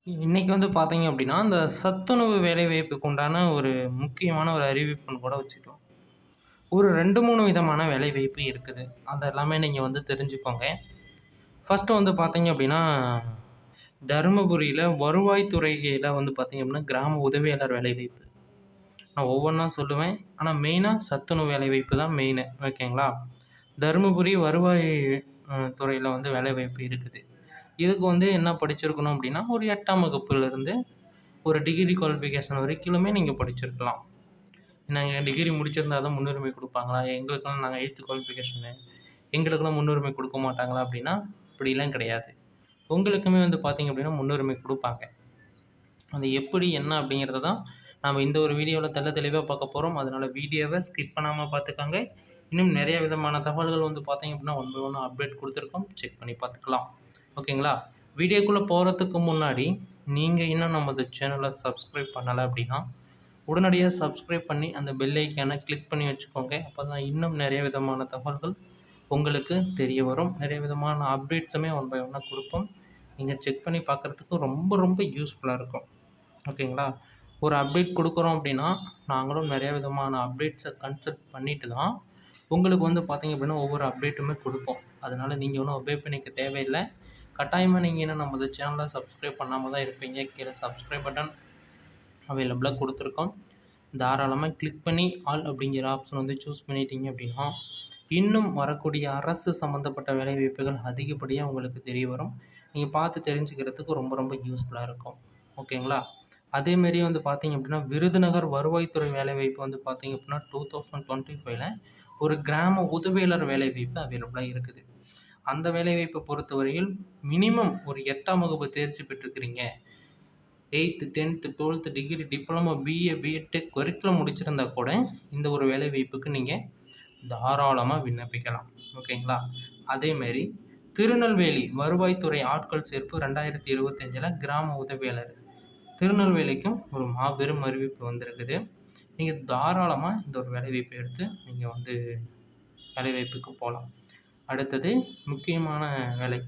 இன்னைக்கு வந்து பார்த்தீங்க அப்படின்னா, அந்த சத்துணவு வேலைவாய்ப்புக்கு உண்டான ஒரு முக்கியமான ஒரு அறிவிப்புன்னு கூட வச்சுக்கலாம். ஒரு 2, 3 விதமான வேலைவாய்ப்பு இருக்குது. அது எல்லாமே நீங்க வந்து தெரிஞ்சுக்கோங்க. ஃபர்ஸ்ட்டு வந்து பார்த்தீங்க அப்படின்னா, தருமபுரியில வருவாய் துறையில வந்து பார்த்தீங்க அப்படின்னா, கிராம உதவியாளர் வேலைவாய்ப்பு. நான் ஒவ்வொன்னா சொல்லுவேன். ஆனா மெயினா சத்துணவு வேலைவாய்ப்பு தான் மெயினு. ஓகேங்களா? தருமபுரி வருவாய் துறையில வந்து வேலைவாய்ப்பு இருக்குது. இதுக்கு வந்து என்ன படிச்சிருக்கணும் அப்படின்னா, ஒரு 8ஆம் வகுப்புலருந்து ஒரு டிகிரி குவாலிஃபிகேஷன் வரைக்கிலுமே நீங்க படிச்சிருக்கலாம். நாங்க டிகிரி முடிச்சிருந்தா தான் முன்னுரிமை குடுப்பாங்களா? எங்களுக்கெல்லாம் நாங்க 8த் குவாலிஃபிகேஷனு எங்களுக்கெல்லாம் முன்னுரிமை குடுக்க மாட்டாங்களா? அப்படின்னா, அப்படிலாம் கிடையாது. உங்களுக்குமே வந்து பார்த்தீங்க அப்படின்னா, முன்னுரிமை குடுப்பாங்க. அது எப்படி, என்ன அப்படிங்கிறத தான் நாம இந்த ஒரு வீடியோல தெளிவா பார்க்க போறோம். அதனால வீடியோவ ஸ்கிப் பண்ணாம பார்த்துக்கோங்க. இன்னும் நெறைய விதமான தகவல்கள் வந்து பார்த்தீங்க அப்படின்னா, ஒன் பை ஒன்னா அப்டேட் குடுத்துருக்கோம். செக் பண்ணி பார்த்துக்கலாம். ஓகேங்களா? வீடியோக்குள்ள போறதுக்கு முன்னாடி, நீங்க இன்னும் நமது சேனல சப்ஸ்கிரைப் பண்ணல அப்படின்னா, உடனடியா சப்ஸ்கிரைப் பண்ணி அந்த பெல் ஐகான கிளிக் பண்ணி வச்சுக்கோங்க. அப்பதான் இன்னும் நெறைய விதமான தகவல்கள் உங்களுக்கு தெரிய வரும். நெறைய விதமான அப்டேட்ஸுமே ஒன் பை ஒன்னா குடுப்போம். நீங்க செக் பண்ணி பார்க்கறதுக்கு ரொம்ப ரொம்ப யூஸ்ஃபுல்லா இருக்கும். ஓகேங்களா? ஒரு அப்டேட் குடுக்குறோம் அப்படின்னா, நாங்களும் நெறைய விதமான அப்டேட்ஸ கன்சல்ட் பண்ணிட்டு தான், உங்களுக்கு வந்து பார்த்தீங்க அப்படின்னா, ஒவ்வொரு அப்டேட்டுமே குடுப்போம். அதனால நீங்க ஒண்ணும் ஒபே பண்ணிக்க தேவையில்ல. கட்டாயமா நீங்க இன்னும் நமது சேனல சப்ஸ்கிரைப் பண்ணாம தான் இருப்பீங்க. கீழ சப்ஸ்கிரைப் பட்டன் அவைலபிளா குடுத்துருக்கோம். தாராளமா கிளிக் பண்ணி ஆல் அப்படிங்கிற ஆப்ஷன் வந்து சூஸ் பண்ணிட்டீங்க அப்படின்னா, இன்னும் வரக்கூடிய அரசு சம்மந்தப்பட்ட வேலைவாய்ப்புகள் அதிகப்படியா உங்களுக்கு தெரிய வரும். நீங்க பார்த்து தெரிஞ்சுக்கிறதுக்கு ரொம்ப ரொம்ப யூஸ்ஃபுல்லா இருக்கும். ஓகேங்களா? அதேமாரி வந்து பார்த்தீங்க அப்படின்னா, விருதுநகர் வருவாய்த்துறை வேலைவாய்ப்பு வந்து பார்த்தீங்க அப்படின்னா, 2025ல ஒரு கிராம உதவியாளர் வேலைவாய்ப்பு அவைலபிளா இருக்குது. அந்த வேலைவாய்ப்ப பொறுத்தவரையில் மினிமம் ஒரு 8ஆம் வகுப்பு தேர்ச்சி பெற்றிருக்கிறீங்க. 8த், 10த், 12த் degree, diploma, BA, BEd tech curriculum முடிச்சிருந்தா கூட, இந்த ஒரு வேலைவாய்ப்புக்கு நீங்க தாராளமா விண்ணப்பிக்கலாம். ஓகேங்களா? அதேமாரி திருநெல்வேலி வருவாய்த்துறை ஆட்கள் சேர்ப்பு 2025ல கிராம உதவியாளர். திருநெல்வேலிக்கும் ஒரு மாபெரும் அறிவிப்பு வந்திருக்குது. நீங்க தாராளமா இந்த ஒரு வேலைவாய்ப்ப எடுத்து நீங்க வந்து வேலைவாய்ப்புக்கு போலாம். அடுத்தது முக்கியமான வேலை.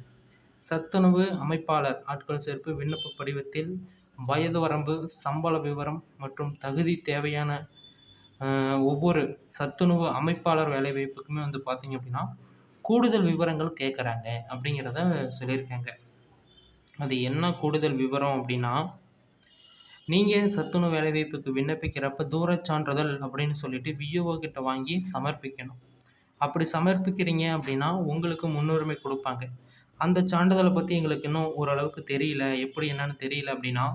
சத்துணவு அமைப்பாளர் ஆட்கள் சேர்ப்பு விண்ணப்ப படிவத்தில் வயது வரம்பு, சம்பள விவரம் மற்றும் தகுதி தேவையான ஒவ்வொரு சத்துணவு அமைப்பாளர் வேலைவாய்ப்புக்குமே வந்து பார்த்தீங்க அப்படின்னா, கூடுதல் விவரங்கள் கேட்கறாங்க அப்படிங்கிறத சொல்லியிருக்காங்க. அது என்ன கூடுதல் விவரம் அப்படின்னா, நீங்க சத்துணவு வேலைவாய்ப்புக்கு விண்ணப்பிக்கிறப்ப தூரச் சான்றிதழ் அப்படின்னு சொல்லிட்டு விஏஓ கிட்ட வாங்கி சமர்ப்பிக்கணும். அப்படி சமர்ப்பிக்கிறீங்க அப்படின்னா, உங்களுக்கு முன்னுரிமை குடுப்பாங்க. அந்த சான்றிதழ பத்தி எங்களுக்கு இன்னும் ஓரளவுக்கு தெரியல, எப்படி என்னன்னு தெரியல அப்படின்னா,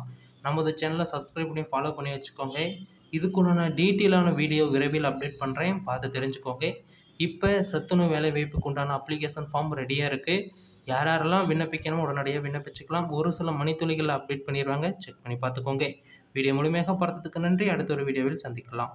நமது சேனல சப்ஸ்கிரைப் பண்ணி ஃபாலோ பண்ணி வச்சுக்கோங்க. இதுக்குண்டான டீட்டெயிலான வீடியோ விரைவில் அப்டேட் பண்றேன். பார்த்து தெரிஞ்சுக்கோங்க. இப்ப சத்துணவு வேலைவாய்ப்புக்கு உண்டான அப்ளிகேஷன் ஃபார்ம் ரெடியா இருக்கு. யார் யாரெல்லாம் விண்ணப்பிக்கணுமோ உடனடியா விண்ணப்பிச்சுக்கலாம். ஒரு சில மணித்துளிகள்ல அப்டேட் பண்ணிருவாங்க. செக் பண்ணி பார்த்துக்கோங்க. வீடியோ முழுமையாக பார்த்ததுக்கு நன்றி. அடுத்த ஒரு வீடியோவில் சந்திக்கலாம்.